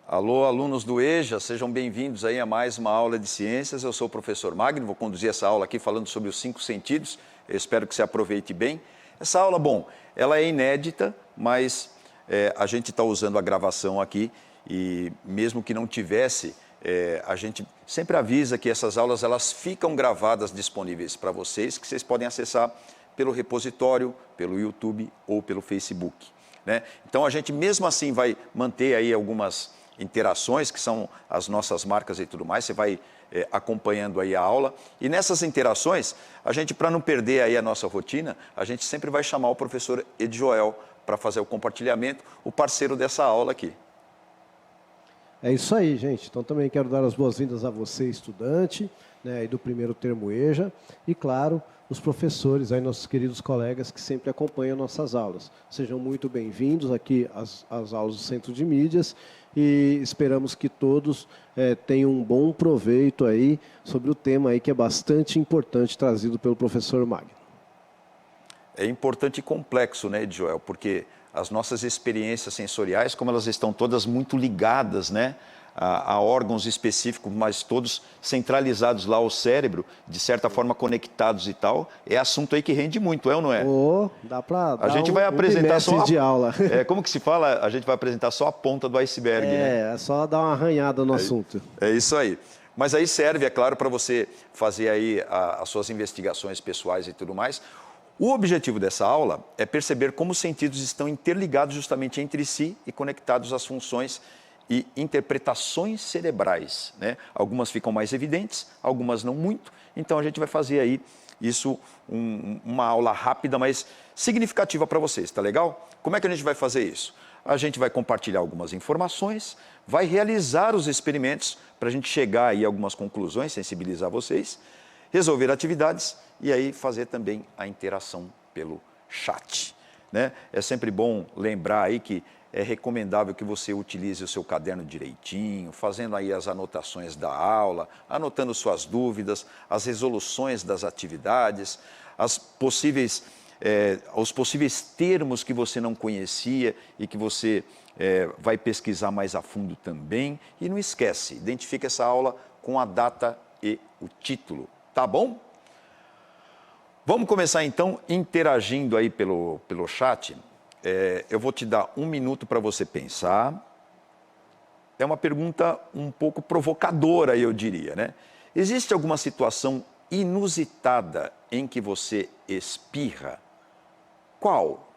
Alô, alunos do EJA, sejam bem-vindos aí a mais uma aula de ciências. Eu sou o professor Magno, vou conduzir essa aula aqui falando sobre os 5 sentidos. Eu espero que você aproveite bem. Essa aula, bom, ela é inédita, mas a gente está usando a gravação aqui e mesmo que não tivesse, a gente sempre avisa que essas aulas elas ficam gravadas disponíveis para vocês, que vocês podem acessar pelo repositório, pelo YouTube ou pelo Facebook, né? Então a gente mesmo assim vai manter aí algumas interações, que são as nossas marcas e tudo mais, você vai acompanhando aí a aula. E nessas interações, a gente, para não perder aí a nossa rotina, a gente sempre vai chamar o professor Edjoel para fazer o compartilhamento, o parceiro dessa aula aqui. É isso aí, gente. Então também quero dar as boas-vindas a você, estudante, né, do primeiro termo EJA, e claro, os professores, aí, nossos queridos colegas que sempre acompanham nossas aulas. Sejam muito bem-vindos aqui às aulas do Centro de Mídias e esperamos que todos tenham um bom proveito aí sobre o tema aí que é bastante importante trazido pelo professor Magno. É importante e complexo, né, Joel, porque as nossas experiências sensoriais, como elas estão todas muito ligadas, né, a órgãos específicos, mas todos centralizados lá ao cérebro, de certa forma conectados e tal, é assunto aí que rende muito, é ou não é? Dá para a gente vai apresentar só de aula. Como que se fala? A gente vai apresentar só a ponta do iceberg, né? É só dar uma arranhada no assunto. É isso aí. Mas aí serve, é claro, para você fazer aí as suas investigações pessoais e tudo mais. O objetivo dessa aula é perceber como os sentidos estão interligados justamente entre si e conectados às funções e interpretações cerebrais, né? Algumas ficam mais evidentes, algumas não muito. Então a gente vai fazer aí isso, uma aula rápida, mas significativa para vocês, tá legal? Como é que a gente vai fazer isso? A gente vai compartilhar algumas informações, vai realizar os experimentos para a gente chegar aí a algumas conclusões, sensibilizar vocês, resolver atividades e aí fazer também a interação pelo chat, né? É sempre bom lembrar aí que é recomendável que você utilize o seu caderno direitinho, fazendo aí as anotações da aula, anotando suas dúvidas, as resoluções das atividades, os possíveis termos que você não conhecia e que você vai pesquisar mais a fundo também. E não esquece, identifique essa aula com a data e o título, tá bom? Vamos começar então interagindo aí pelo chat. Eu vou te dar 1 minuto para você pensar. É uma pergunta um pouco provocadora, eu diria, né? Existe alguma situação inusitada em que você espirra? Qual?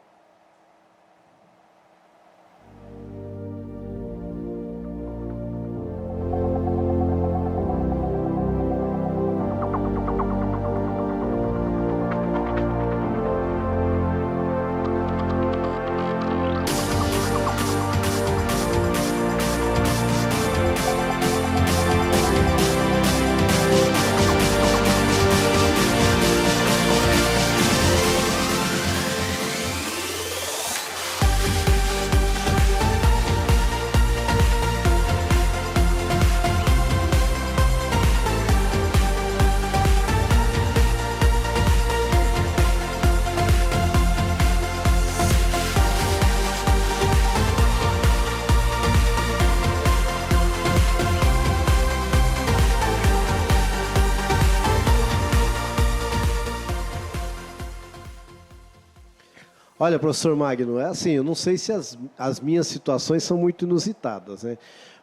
Olha, professor Magno, é assim, eu não sei se as minhas situações são muito inusitadas, né?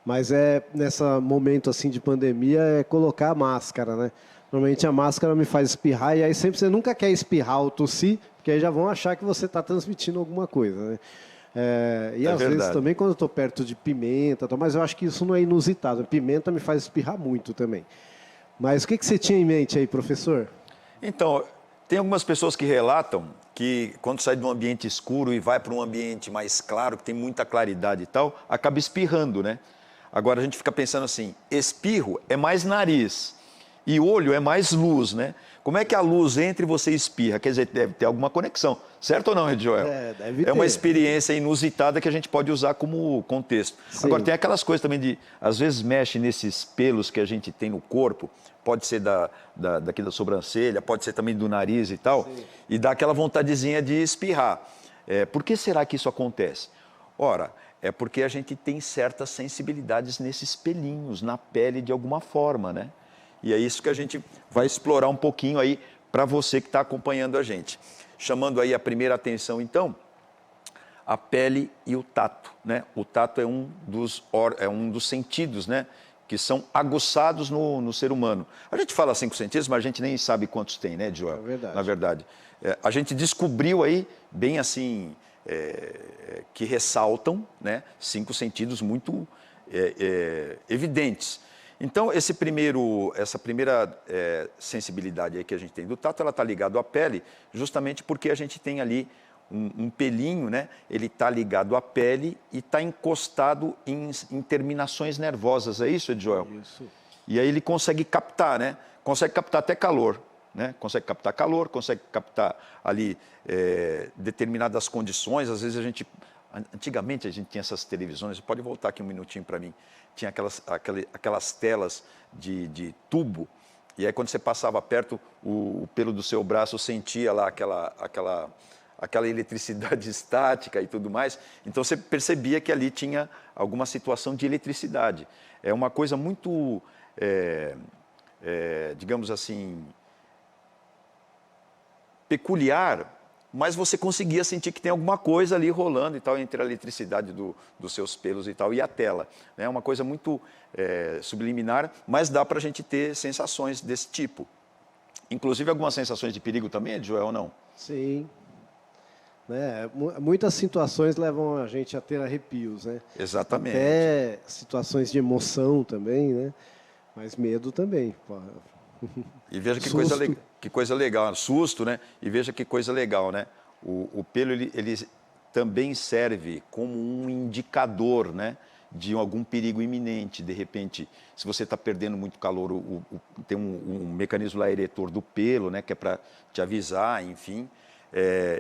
Mas nesse momento assim de pandemia, é colocar a máscara, né? Normalmente a máscara me faz espirrar e aí sempre você nunca quer espirrar ou tossir, porque aí já vão achar que você está transmitindo alguma coisa, né? E às vezes também quando eu estou perto de pimenta, mas eu acho que isso não é inusitado. Pimenta me faz espirrar muito também. Mas o que você tinha em mente aí, professor? Então, tem algumas pessoas que relatam que quando sai de um ambiente escuro e vai para um ambiente mais claro, que tem muita claridade e tal, acaba espirrando, né? Agora a gente fica pensando assim, espirro é mais nariz e olho é mais luz, né? Como é que a luz entra e você espirra? Quer dizer, deve ter alguma conexão, certo ou não, Edjoel? Deve ter. É uma experiência inusitada que a gente pode usar como contexto. Sim. Agora, tem aquelas coisas também de, às vezes mexe nesses pelos que a gente tem no corpo, pode ser daqui da sobrancelha, pode ser também do nariz e tal, sim, e dá aquela vontadezinha de espirrar. Por que será que isso acontece? Ora, é porque a gente tem certas sensibilidades nesses pelinhos, na pele de alguma forma, né? E é isso que a gente vai explorar um pouquinho aí para você que está acompanhando a gente. Chamando aí a primeira atenção, então, a pele e o tato, né? O tato é um dos sentidos, né? Que são aguçados no ser humano. A gente fala 5 sentidos, mas a gente nem sabe quantos tem, né, Joel? É verdade. Na verdade. A gente descobriu aí, bem assim, que ressaltam, né, 5 sentidos muito evidentes. Então, essa primeira sensibilidade aí que a gente tem do tato, ela está ligada à pele, justamente porque a gente tem ali um pelinho, né? Ele está ligado à pele e está encostado em terminações nervosas, é isso, Edjoel? Isso. E aí ele consegue captar, né? Consegue captar até calor, né? Consegue captar calor, consegue captar ali determinadas condições. Às vezes antigamente a gente tinha essas televisões, pode voltar aqui um minutinho para mim, tinha aquelas telas de tubo, e aí quando você passava perto, o pelo do seu braço sentia lá aquela eletricidade estática e tudo mais, então você percebia que ali tinha alguma situação de eletricidade. É uma coisa muito, digamos assim, peculiar, mas você conseguia sentir que tem alguma coisa ali rolando e tal, entre a eletricidade dos seus pelos e tal, e a tela. É uma coisa muito subliminar, mas dá para a gente ter sensações desse tipo. Inclusive algumas sensações de perigo também, Joel, ou não? Sim. Né? Muitas situações levam a gente a ter arrepios, né? Exatamente. Até situações de emoção também, né? Mas medo também. E veja que coisa legal, susto, né? E veja que coisa legal, né? O pelo ele também serve como um indicador, né? De algum perigo iminente. De repente, se você está perdendo muito calor, tem um mecanismo lá eretor do pelo, né? Que é para te avisar, enfim.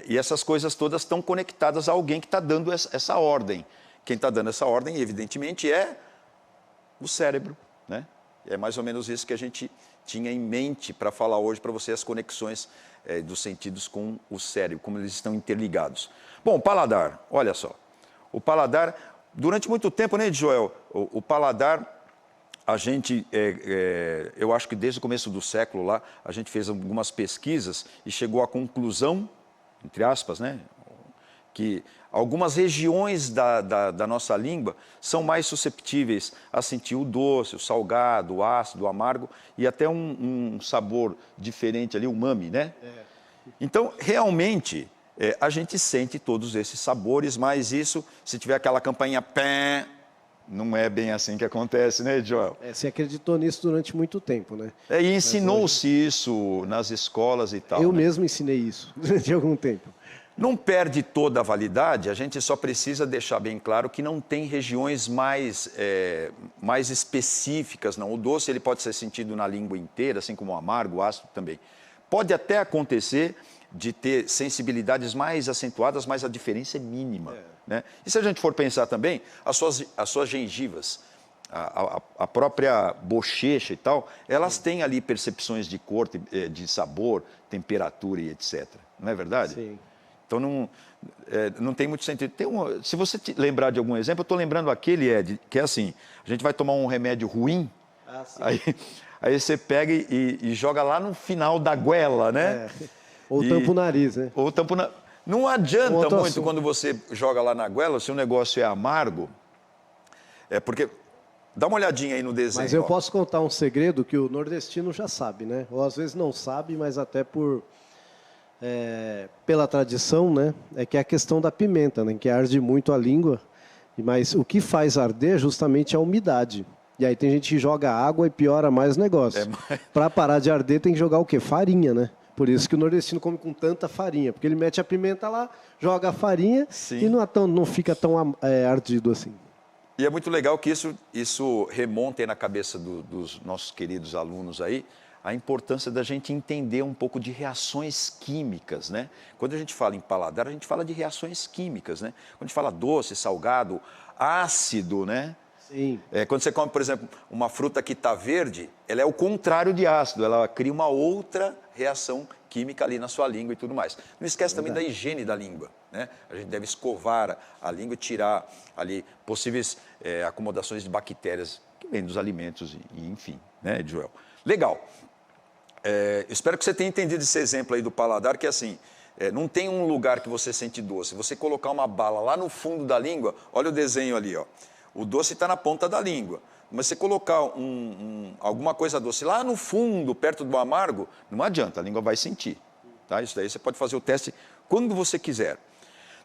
E essas coisas todas estão conectadas a alguém que está dando essa ordem. Quem está dando essa ordem, evidentemente, é o cérebro, né? É mais ou menos isso que a gente tinha em mente para falar hoje para você, as conexões dos sentidos com o cérebro, como eles estão interligados. Bom, paladar, olha só. O paladar, durante muito tempo, né, Joel? O paladar, a gente, eu acho que desde o começo do século lá, a gente fez algumas pesquisas e chegou à conclusão, entre aspas, né, que algumas regiões da nossa língua são mais susceptíveis a sentir o doce, o salgado, o ácido, o amargo e até um sabor diferente ali, umami, né? Então, realmente, a gente sente todos esses sabores, mas isso, se tiver aquela campainha pé, não é bem assim que acontece, né, Joel? Você acreditou nisso durante muito tempo, né? E ensinou-se isso nas escolas e tal. Eu né? mesmo ensinei isso durante algum tempo. Não perde toda a validade, a gente só precisa deixar bem claro que não tem regiões mais específicas, não. O doce ele pode ser sentido na língua inteira, assim como o amargo, o ácido também. Pode até acontecer de ter sensibilidades mais acentuadas, mas a diferença é mínima. Né? E se a gente for pensar também, as suas gengivas, a própria bochecha e tal, elas têm ali percepções de cor, de sabor, temperatura e etc. Não é verdade? Sim. Então, não tem muito sentido. Se você lembrar de algum exemplo, eu estou lembrando aquele, Ed, que é assim, a gente vai tomar um remédio ruim, aí você pega e joga lá no final da goela, né? Ou tampa o nariz, né? Ou tampa Não adianta muito quando você joga lá na goela, se o negócio é amargo, porque... Dá uma olhadinha aí no desenho. Mas eu posso contar um segredo que o nordestino já sabe, né? Ou às vezes não sabe, mas até pela tradição, né? É que é a questão da pimenta, né? Que arde muito a língua. Mas o que faz arder justamente é a umidade. E aí tem gente que joga água e piora mais o negócio. Para parar de arder tem que jogar o quê? Farinha, né? Por isso que o nordestino come com tanta farinha. Porque ele mete a pimenta lá, joga a farinha e não fica tão ardido assim. E é muito legal que isso remonte aí na cabeça dos nossos queridos alunos aí, a importância da gente entender um pouco de reações químicas, né? Quando a gente fala em paladar, a gente fala de reações químicas, né? Quando a gente fala doce, salgado, ácido, né? Sim. Quando você come, por exemplo, uma fruta que está verde, ela é o contrário de ácido, ela cria uma outra reação química ali na sua língua e tudo mais. Não esquece também da higiene da língua, né? A gente deve escovar a língua e tirar ali possíveis acomodações de bactérias que vêm dos alimentos, e enfim, né, Joel? Legal. Espero que você tenha entendido esse exemplo aí do paladar, que é assim, não tem um lugar que você sente doce. Você colocar uma bala lá no fundo da língua, olha o desenho ali, ó. O doce está na ponta da língua. Mas você colocar alguma coisa doce lá no fundo, perto do amargo, não adianta, a língua vai sentir. Tá? Isso daí você pode fazer o teste quando você quiser.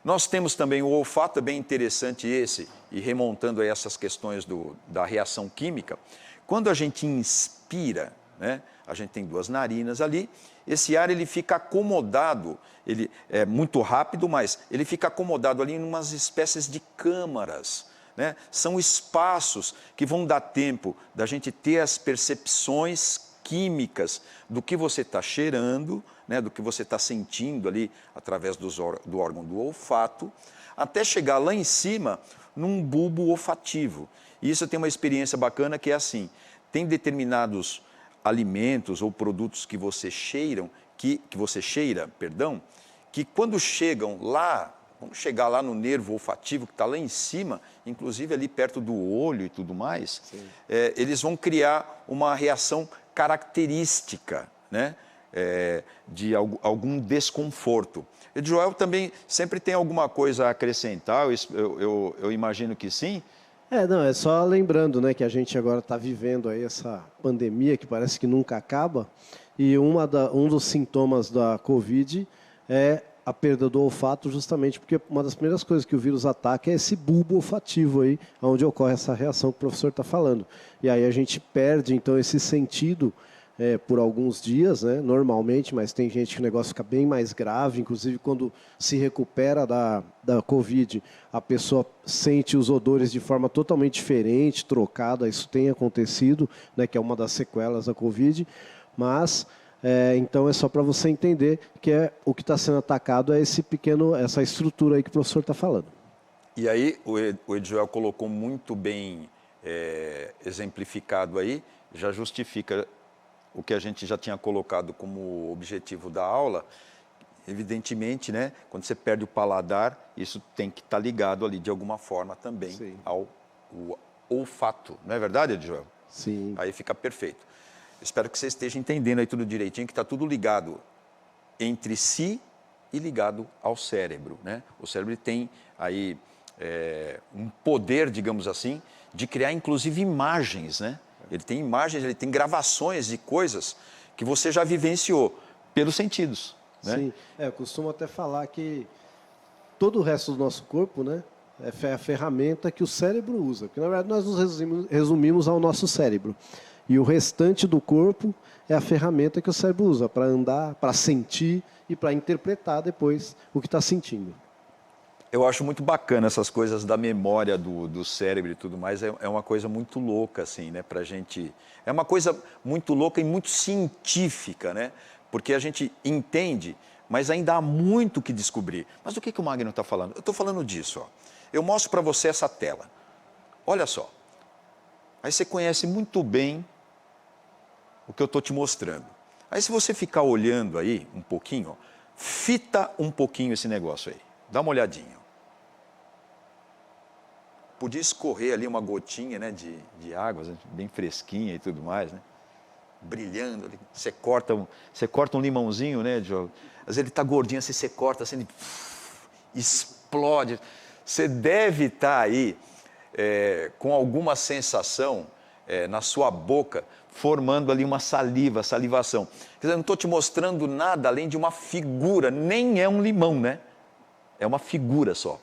Nós temos também o olfato, é bem interessante esse, e remontando a essas questões da reação química. Quando a gente inspira, né, a gente tem duas narinas ali, esse ar ele fica acomodado, ele é muito rápido, mas ele fica acomodado ali em umas espécies de câmaras. Né? São espaços que vão dar tempo da gente ter as percepções químicas do que você está cheirando, né? Do que você está sentindo ali através do órgão do olfato, até chegar lá em cima num bulbo olfativo. E isso tem uma experiência bacana que é assim, tem determinados alimentos ou produtos que você cheira, que quando chegam lá, vamos chegar lá no nervo olfativo que está lá em cima, inclusive ali perto do olho e tudo mais, eles vão criar uma reação característica, né, de algum desconforto. E Joel também sempre tem alguma coisa a acrescentar, eu imagino que sim. Não, é só lembrando, né, que a gente agora está vivendo aí essa pandemia que parece que nunca acaba, e um dos sintomas da Covid é a perda do olfato, justamente porque uma das primeiras coisas que o vírus ataca é esse bulbo olfativo aí, onde ocorre essa reação que o professor está falando. E aí a gente perde, então, esse sentido por alguns dias, né, normalmente, mas tem gente que o negócio fica bem mais grave, inclusive quando se recupera da Covid, a pessoa sente os odores de forma totalmente diferente, trocada, isso tem acontecido, né, que é uma das sequelas da Covid, mas... então é só para você entender que o que está sendo atacado é essa estrutura aí que o professor está falando. E aí o Edjoel colocou muito bem exemplificado aí, já justifica o que a gente já tinha colocado como objetivo da aula. Evidentemente, né, quando você perde o paladar, isso tem que estar ligado ali de alguma forma também ao olfato. Não é verdade, Edjoel? Sim. Aí fica perfeito. Espero que você esteja entendendo aí tudo direitinho, que está tudo ligado entre si e ligado ao cérebro, né? O cérebro tem aí um poder, digamos assim, de criar inclusive imagens, né? Ele tem imagens, ele tem gravações de coisas que você já vivenciou pelos sentidos, né? Sim, eu costumo até falar que todo o resto do nosso corpo, né, é a ferramenta que o cérebro usa, porque na verdade nós nos resumimos ao nosso cérebro. E o restante do corpo é a ferramenta que o cérebro usa para andar, para sentir e para interpretar depois o que está sentindo. Eu acho muito bacana essas coisas da memória do cérebro e tudo mais. É uma coisa muito louca, assim, né, pra gente. É uma coisa muito louca e muito científica, né? Porque a gente entende, mas ainda há muito o que descobrir. Mas o que o Magno está falando? Eu estou falando disso, ó. Eu mostro para você essa tela. Olha só. Aí você conhece muito bem o que eu estou te mostrando. Aí se você ficar olhando aí um pouquinho, ó, fita um pouquinho esse negócio aí. Dá uma olhadinha. Podia escorrer ali uma gotinha, né, de água, bem fresquinha e tudo mais, né? Brilhando ali. Você corta um limãozinho, né, Diogo? Às vezes ele está gordinho, assim, você corta, assim, ele explode. Você deve estar aí com alguma sensação na sua boca, formando ali uma salivação. Quer dizer, eu não estou te mostrando nada além de uma figura, nem é um limão, né? É uma figura só.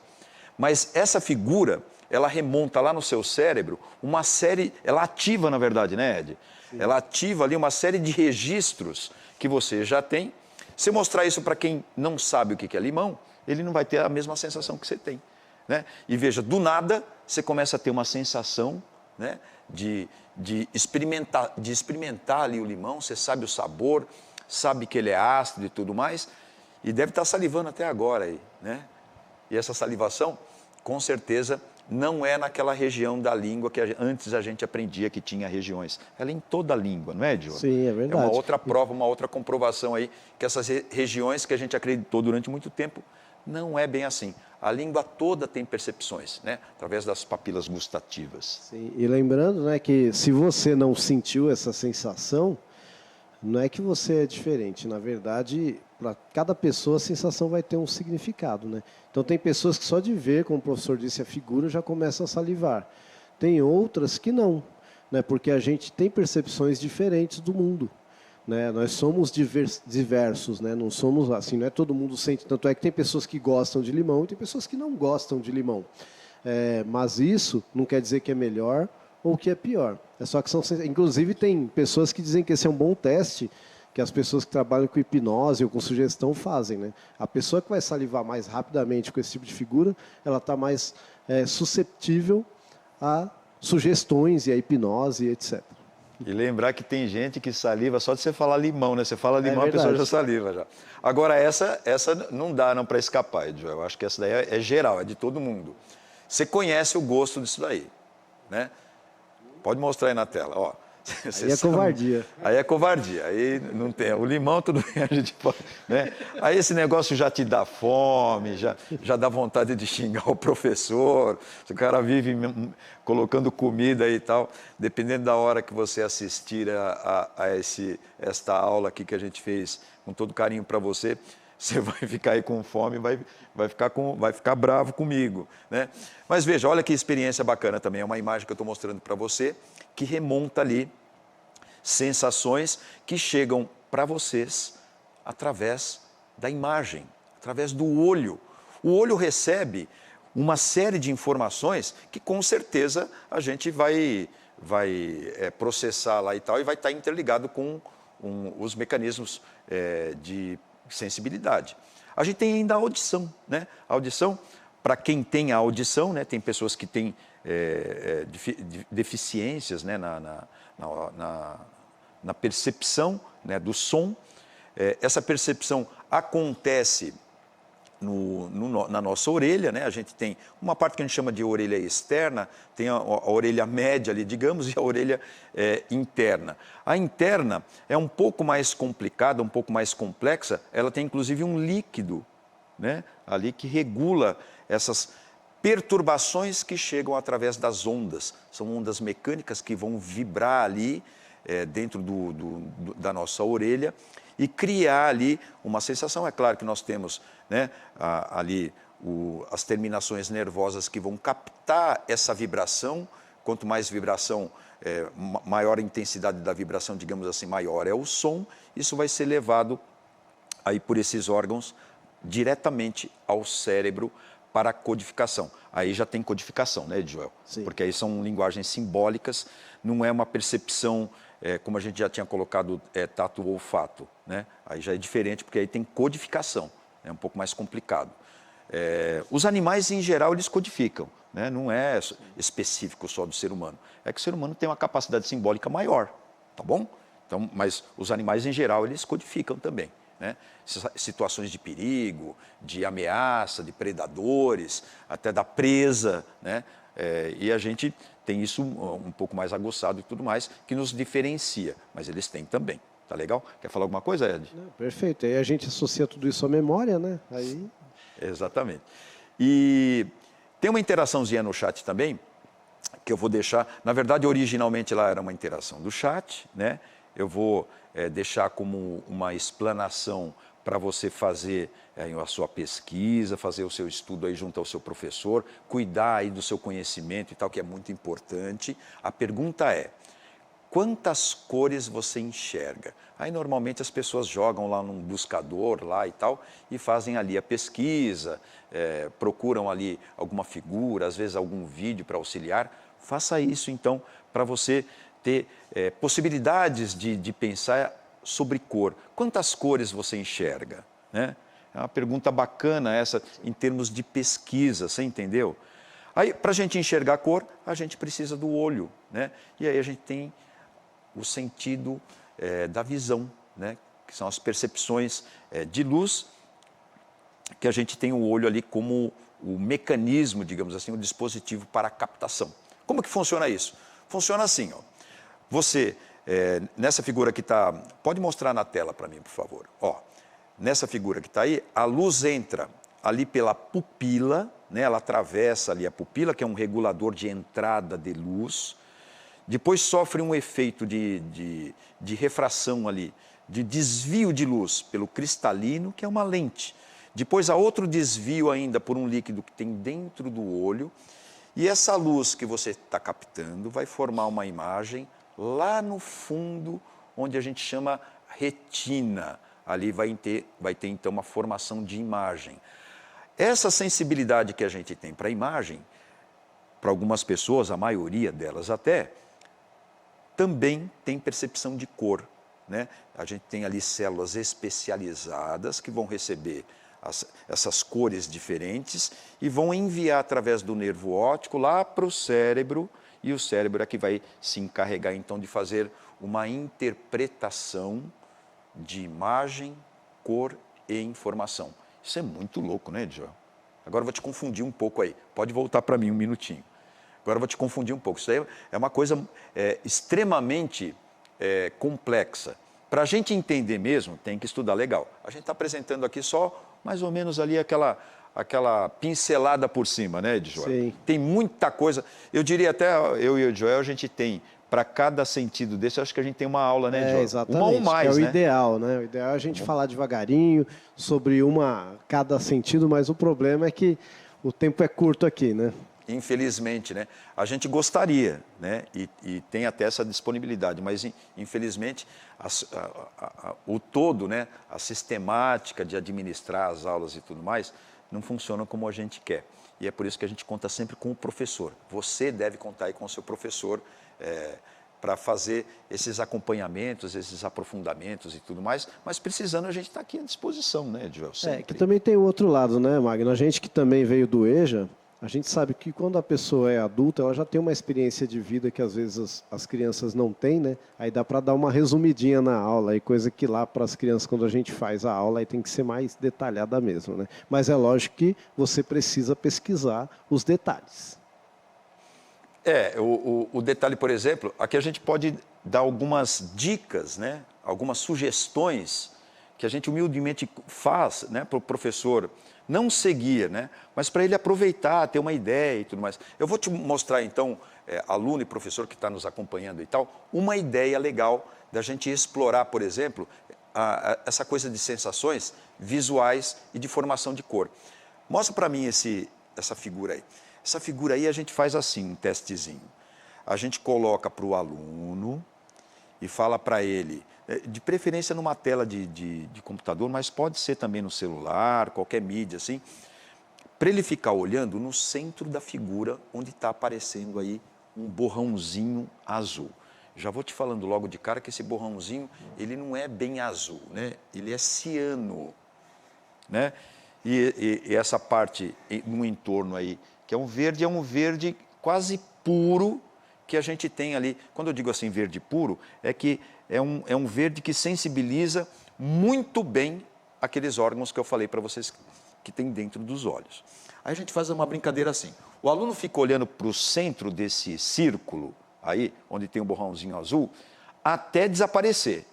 Mas essa figura, ela remonta lá no seu cérebro uma série, ela ativa na verdade, né, Ed? Sim. Ela ativa ali uma série de registros que você já tem. Se mostrar isso para quem não sabe o que é limão, ele não vai ter a mesma sensação que você tem, né? E veja, do nada, você começa a ter uma sensação, né, de experimentar ali o limão, você sabe o sabor, sabe que ele é ácido e tudo mais, e deve estar salivando até agora aí, né? E essa salivação, com certeza, não é naquela região da língua que antes a gente aprendia que tinha regiões. Ela é em toda a língua, não é, Diogo? Sim, é verdade. É uma outra prova, uma outra comprovação aí, que essas regiões que a gente acreditou durante muito tempo, não é bem assim. A língua toda tem percepções, né? Através das papilas gustativas. Sim, e lembrando, né, que se você não sentiu essa sensação, não é que você é diferente. Na verdade, para cada pessoa a sensação vai ter um significado, né? Então tem pessoas que só de ver, como o professor disse, a figura já começam a salivar. Tem outras que não, né? Porque a gente tem percepções diferentes do mundo. Né? Nós somos diversos, né? Não somos assim, não é todo mundo sente. Tanto é que tem pessoas que gostam de limão e tem pessoas que não gostam de limão. Mas isso não quer dizer que é melhor ou que é pior. É só que inclusive tem pessoas que dizem que esse é um bom teste que as pessoas que trabalham com hipnose ou com sugestão fazem, né? A pessoa que vai salivar mais rapidamente com esse tipo de figura, ela está mais susceptível a sugestões e a hipnose, etc. E lembrar que tem gente que saliva só de você falar limão, né? Você fala limão, a pessoa já saliva já. Agora, essa não dá não para escapar, Edjo. Eu acho que essa daí é geral, é de todo mundo. Você conhece o gosto disso daí, né? Pode mostrar aí na tela, ó. Aí é covardia. Aí é covardia, aí não tem. O limão, tudo bem, a gente pode, né? Aí esse negócio já te dá fome, já dá vontade de xingar o professor, o cara vive colocando comida e tal. Dependendo da hora que você assistir esta aula aqui que a gente fez com todo carinho para você, você vai ficar aí com fome, vai ficar bravo comigo, né? Mas veja, olha que experiência bacana também, é uma imagem que eu estou mostrando para você, que remonta ali sensações que chegam para vocês através da imagem, através do olho. O olho recebe uma série de informações que com certeza a gente vai processar lá e tal, e vai estar interligado com os mecanismos de sensibilidade. A gente tem ainda a audição, né? A audição, para quem tem a audição, né? Tem pessoas que têm deficiências, né? na percepção, né? Do som. Essa percepção acontece na nossa orelha, né? A gente tem uma parte que a gente chama de orelha externa, tem a orelha média ali, digamos, e a orelha interna. A interna é um pouco mais complicada, um pouco mais complexa, ela tem inclusive um líquido, né? Ali que regula essas perturbações que chegam através das ondas. São ondas mecânicas que vão vibrar ali dentro da nossa orelha e criar ali uma sensação. É claro que nós temos, né, ali as terminações nervosas que vão captar essa vibração. Quanto mais vibração, maior a intensidade da vibração, digamos assim, maior é o som. Isso vai ser levado aí por esses órgãos diretamente ao cérebro para a codificação. Aí já tem codificação, né, Joel? Sim. Porque aí são linguagens simbólicas, não é uma percepção, como a gente já tinha colocado, tato ou olfato, né? Aí já é diferente, porque aí tem codificação, é um pouco mais complicado. Os animais, em geral, eles codificam, né? Não é específico só do ser humano. É que o ser humano tem uma capacidade simbólica maior, tá bom? Então, mas os animais, em geral, eles codificam também, né? Situações de perigo, de ameaça, de predadores, até da presa, né? E a gente tem isso um pouco mais aguçado e tudo mais, que nos diferencia, mas eles têm também. Tá legal? Quer falar alguma coisa, Ed? Não, perfeito. Aí a gente associa tudo isso à memória, né? Aí... Exatamente. E tem uma interaçãozinha no chat também, que eu vou deixar. Na verdade, originalmente lá era uma interação do chat, né? Eu vou deixar como uma explanação para você fazer a sua pesquisa, fazer o seu estudo aí junto ao seu professor, cuidar aí do seu conhecimento e tal, que é muito importante. A pergunta é: quantas cores você enxerga? Aí normalmente as pessoas jogam lá num buscador lá e tal e fazem ali a pesquisa, procuram ali alguma figura, às vezes algum vídeo para auxiliar. Faça isso então para você ter possibilidades de pensar sobre cor. Quantas cores você enxerga, né? É uma pergunta bacana essa em termos de pesquisa, você entendeu? Aí, para a gente enxergar a cor, a gente precisa do olho, né? E aí a gente tem o sentido da visão, né? Que são as percepções de luz, que a gente tem o olho ali como o mecanismo, digamos assim, o dispositivo para a captação. Como que funciona isso? Funciona assim, ó. Você, nessa figura que está... Pode mostrar na tela para mim, por favor. Ó, nessa figura que está aí, a luz entra ali pela pupila, né? Ela atravessa ali a pupila, que é um regulador de entrada de luz. Depois sofre um efeito de refração ali, de desvio de luz pelo cristalino, que é uma lente. Depois há outro desvio ainda por um líquido que tem dentro do olho. E essa luz que você está captando vai formar uma imagem lá no fundo, onde a gente chama retina. Ali vai ter então uma formação de imagem. Essa sensibilidade que a gente tem para a imagem, para algumas pessoas, a maioria delas até, também tem percepção de cor, né? A gente tem ali células especializadas que vão receber essas cores diferentes e vão enviar através do nervo óptico lá para o cérebro, e o cérebro é que vai se encarregar então de fazer uma interpretação de imagem, cor e informação. Isso é muito louco, né, Joel? Agora eu vou te confundir um pouco aí. Pode voltar para mim um minutinho. Agora eu vou te confundir um pouco. Isso aí é uma coisa extremamente complexa. Para a gente entender mesmo, tem que estudar legal. A gente está apresentando aqui só mais ou menos ali aquela pincelada por cima, né, Joel? Sim. Tem muita coisa. Eu diria até, eu e o Joel, a gente tem, para cada sentido desse, acho que a gente tem uma aula, né, Joel? Exatamente, uma ou mais, que é o né? ideal, né? O ideal é a gente falar devagarinho sobre cada sentido, mas o problema é que o tempo é curto aqui, né? Infelizmente, né? A gente gostaria, né? E tem até essa disponibilidade, mas infelizmente o todo, né? A sistemática de administrar as aulas e tudo mais não funciona como a gente quer. E é por isso que a gente conta sempre com o professor. Você deve contar aí com o seu professor para fazer esses acompanhamentos, esses aprofundamentos e tudo mais, mas precisando a gente está aqui à disposição, né, Joel? Que também tem o outro lado, né, Magno? A gente que também veio do EJA, a gente sabe que quando a pessoa é adulta, ela já tem uma experiência de vida que às vezes as crianças não têm, né? Aí dá para dar uma resumidinha na aula, aí coisa que lá para as crianças, quando a gente faz a aula, aí tem que ser mais detalhada mesmo, né? Mas é lógico que você precisa pesquisar os detalhes. O detalhe, por exemplo, aqui a gente pode dar algumas dicas, né? Algumas sugestões que a gente humildemente faz, né, para o professor não seguir, né, mas para ele aproveitar, ter uma ideia e tudo mais. Eu vou te mostrar, então, aluno e professor que está nos acompanhando e tal, uma ideia legal da gente explorar, por exemplo, essa coisa de sensações visuais e de formação de cor. Mostra para mim essa figura aí. Essa figura aí a gente faz assim, um testezinho. A gente coloca para o aluno e fala para ele, de preferência numa tela de computador, mas pode ser também no celular, qualquer mídia assim, para ele ficar olhando no centro da figura onde está aparecendo aí um borrãozinho azul. Já vou te falando logo de cara que esse borrãozinho, ele não é bem azul, né? Ele é ciano, né? E essa parte no entorno aí, que é um verde quase puro, que a gente tem ali. Quando eu digo assim verde puro, é que é um verde que sensibiliza muito bem aqueles órgãos que eu falei para vocês que tem dentro dos olhos. Aí a gente faz uma brincadeira assim. O aluno fica olhando para o centro desse círculo, aí, onde tem um borrãozinho azul, até desaparecer.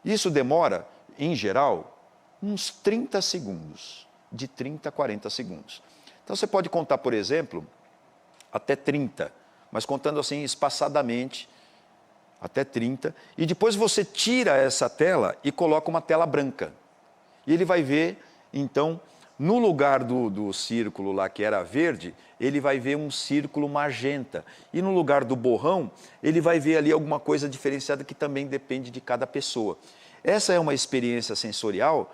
Isso demora, em geral, uns 30 segundos, de 30 a 40 segundos. Então você pode contar, por exemplo, até 30, mas contando assim espaçadamente, até 30, e depois você tira essa tela e coloca uma tela branca. E ele vai ver, então, no lugar do círculo lá que era verde, ele vai ver um círculo magenta. E no lugar do borrão, ele vai ver ali alguma coisa diferenciada que também depende de cada pessoa. Essa é uma experiência sensorial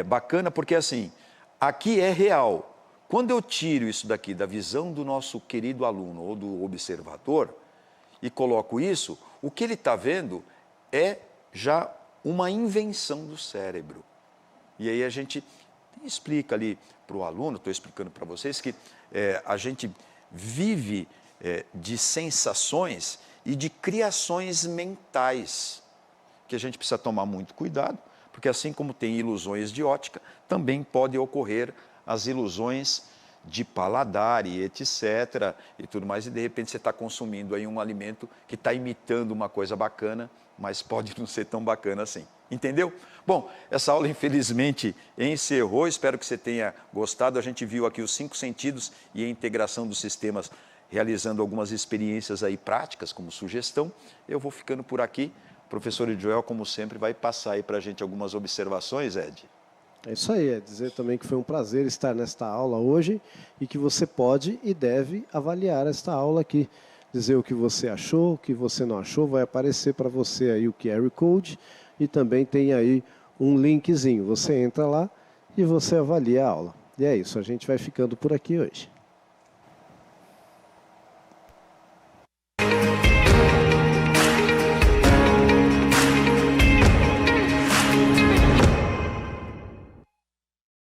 bacana, porque assim, aqui é real. Quando eu tiro isso daqui da visão do nosso querido aluno ou do observador e coloco isso, o que ele está vendo é já uma invenção do cérebro. E aí a gente explica ali para o aluno, estou explicando para vocês, que a gente vive de sensações e de criações mentais, que a gente precisa tomar muito cuidado, porque assim como tem ilusões de ótica, também pode ocorrer as ilusões de paladar e etc. e tudo mais, e de repente você está consumindo aí um alimento que está imitando uma coisa bacana, mas pode não ser tão bacana assim. Entendeu? Bom, essa aula infelizmente encerrou, espero que você tenha gostado. A gente viu aqui os 5 sentidos e a integração dos sistemas, realizando algumas experiências aí práticas, como sugestão. Eu vou ficando por aqui. O professor Joel, como sempre, vai passar aí para a gente algumas observações, Ed. É isso aí, é dizer também que foi um prazer estar nesta aula hoje e que você pode e deve avaliar esta aula aqui. Dizer o que você achou, o que você não achou, vai aparecer para você aí o QR Code e também tem aí um linkzinho. Você entra lá e você avalia a aula. E é isso, a gente vai ficando por aqui hoje.